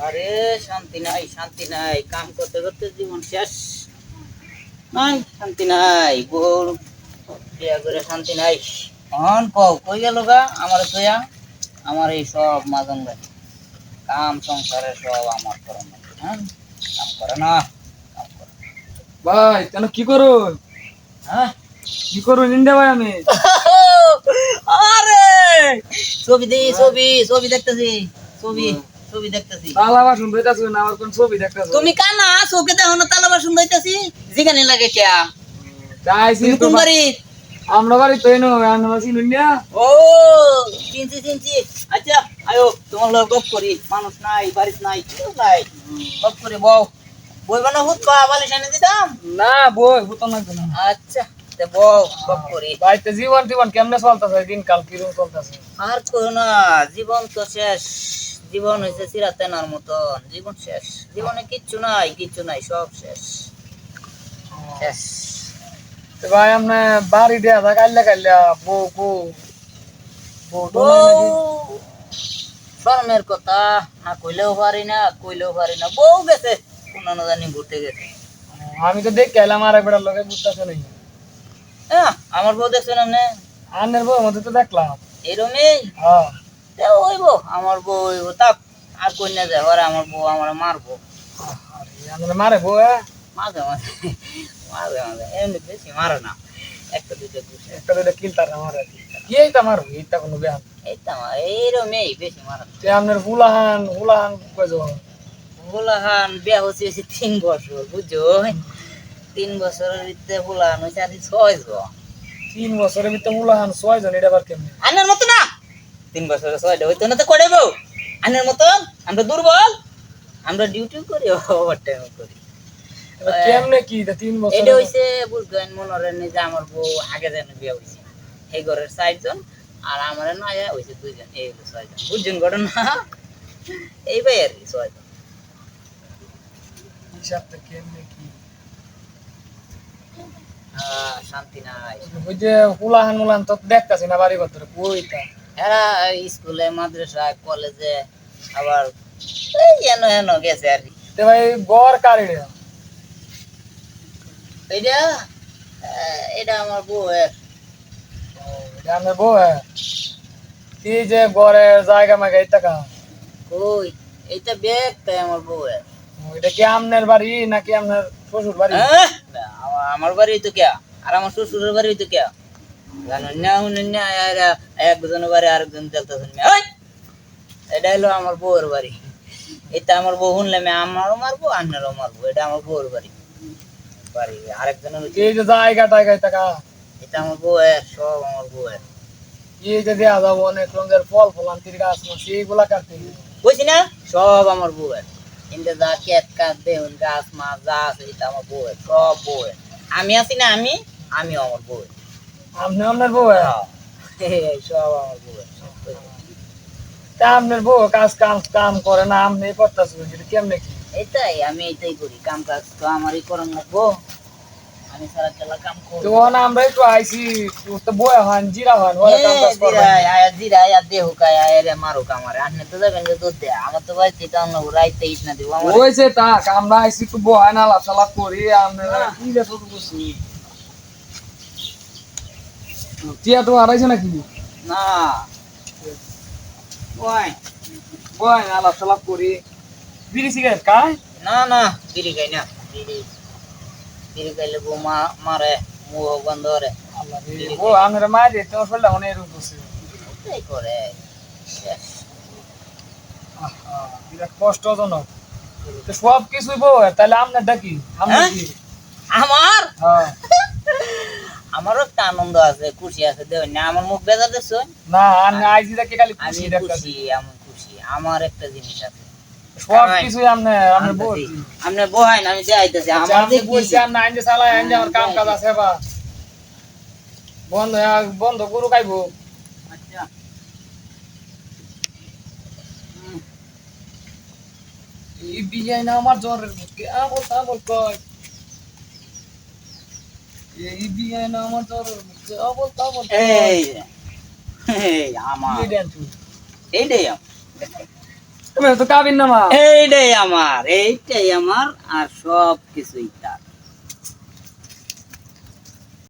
আরে শান্তি নাই কাম করতে করতে জীবন শেষ নাই শান্তি নাই বউ বিয়া করে শান্তি নাই অন কও কই গেল গা আমার তোয়া আমার এই সব মাজন ভাই কাম সংসারে সব আমার করে না হ্যাঁ কাম করে না কাম করে ভাই কেন কি করুন হ্যাঁ কি করুন ইন্ডিয়া ভাই আমি আরে ছবি দেখতেছি ছবি দেখতেছি তালা বাসন ধুইতাছি না আমার কোন ছবি দেখতাছি তুমি কানা চোখে দেখো না তালা বাসন ধুইতাছি জিগানি লাগে কিয়া যাইছি তুমি কোন বাড়ি আমরা বাড়ি তো এনো আমরা চিনুন না ও চিনছি আচ্ছা আয়ো তোমার লোক গপ করি মানুষ নাই বাড়িতে নাই কেউ নাই গপ করি বই বানা হুত কা বালিশ এনে দিতাম না বই হুতন না কেন আচ্ছা তে বউ গপ করি ভাইতে জীবন কেমনে চলতেছে দিনকাল কিরকম চলতেছে আর কইও না জীবন তো শেষ জীবন হইছে চিরাতেনার মতন জীবন শেষ জীবনে কিচ্ছু নাই সব শেষ শেষ তো ভাই আপনি বাড়ি দেয়া থাকা কাইলা বউ বউ তো নাই নাকি? শর্মের কথা না কইলেও পারি না বউ গেছে কোন জানি ঘুরতে গেছে আমি তো দেখ এলাম আর একবার লোকে বুঝতেছে নাই আমার বউ দেখছেন আপনি আনের বউ মধ্যে তো দেখলাম এরমই হ্যাঁ হইব আমার বউ হইব তা আর কন্যা যায় ওরা আমার বউ আমার মারবো আরে মারে বউ মাঝে এমনি বেশি মারে না একটা দুটো ঘুষে একটা দুইটা কিলতার মারে কি এইটা মারো এইটা কোনো ব্যায়াম এইরমই বেশি মারে না তে আপনার হুলাহান কই যাও হুলাহান বিয়া হচ্ছে 3 বছর বুঝছো 3 বছরের ভিতরে হুলাহান হয়েছে আর 6 জন 3 বছরের ভিতরে হুলাহান 6 জন এটা আবার কেমনে আনের মতো না 3 বছরের 6টা হইতো না তো করেবো আনের মতন আমরা দুর্বল আমরা ডিউটি করি ওভারটাইম করি এটা কেমনে কি এটা 3 বছর এটা হইছে বুঝবেন মনোরেন যে আমার বউ আগে যেন বিয়া হইছে এই ঘরের 4 জন আর আমার নয়া হইছে 2 জন এই 6 জন বুঝছেন ঘটনা এই ভাই আর কি 6 জন হিসাবটা কেমনে কি শান্তি নাই ওই যে হুলাহান তো দেখতাছি না বাড়ি ঘর ধরে কইতা এরা স্কুলে মাদ্রাসা কলেজে আবার এই এনো গেছে আর কি তে ভাই গড় কার এটা এইটা এটা আমার বউ এটা আপনার বউ কি যে গড়ের জায়গা মাগা এই টাকা কই এইটা ব্যাগ তাই আমার বউ এটা কি আপনার বাড়ি নাকি আপনার শ্বশুর বাড়ি আমার বাড়ি তো কে আর আমার শ্বশুরের বাড়ি তো কে জানো না শুনেন না একজনের বাড়ি আরেকজন চলতেছেন এটা হলো আমার বউয়ের বাড়ি এটা আমার বউ শুনলে আমারও মারবো আপনারও মারবো এটা আমার বউয়ের বাড়ি আরেকজনের এই যে জায়গা টাকা টাকা এটা আমার বউয়ের সব আমার বউয়ের এই যে দেয়া যাবো অনেক রঙের ফল আন্তির গাছ মাছ এইগুলা কাটতে বুঝছি না সব আমার বউয়ের কিন্তু যা কেট কাট দেউন গাছ মাছ যা আছে এটা আমার বউয়ের সব বউয়ের আমি আছি না আমিও আমার বউয়ের আপনি আপনার বউ সব আমার বউয়ের তা আপনার বউ কাম করে না আপনি করতেছেন কেমনে কি আমি এইটাই করি কাম কাজ তো আমারই করার লাগবো আমি সারা খেলা কাম করি তো না আমরা একটু আইছি তো বউ হন জিরা হন ওরা কাম কাজ করে জিরা আয়া দেহ কায় আয়া মারো কামারে আপনি তো যাবেন যে দুধ দে আমার তো বাড়িতে টাউন রাইতে ইট না দিব আমার হইছে তা আমরা আইছি তো বউ না লাফ করি আমরা কি রে শুরু করছি টিয়া তো আড়াইছে নাকি না ওই বউ না লাফ করি বিড়ি সিগারেট খায় না বিড়ি খাই না বিড়ি খাইলে বউ মারে মুখ বন্ধ করে ও আমরা মারি তোমার ফেলটা অনেক এরকম করছে তাই করে বিরাট কষ্টজনক তো সব কিছুই বউ তাহলে আপনার ডাকি আমরা কি আমার হ্যাঁ আমারও একটা আনন্দ আছে খুশি আছে দেখুন না আমার মুখ বেজা দেখছো না আমি আইজি দেখে খালি আমি খুশি আমার একটা জিনিস আছে সব কিছুই আপনি বউ আপনি বহাই না আমি যাইতেছি আমার আমি বলছি আপনি আইনজে চালাই আইনজে আমার কাম কাজ আছে বা বন্ধ গরু খাইবো আচ্ছা এই বিয়ে না আমার জ্বরের বুকে আমল কয় এই বিয়ে না আমার জ্বরের বুকে আমল এই আমার এইটাই তুমি তো কাবিন নামা। এইটাই আমার আর সব কিছুই তার।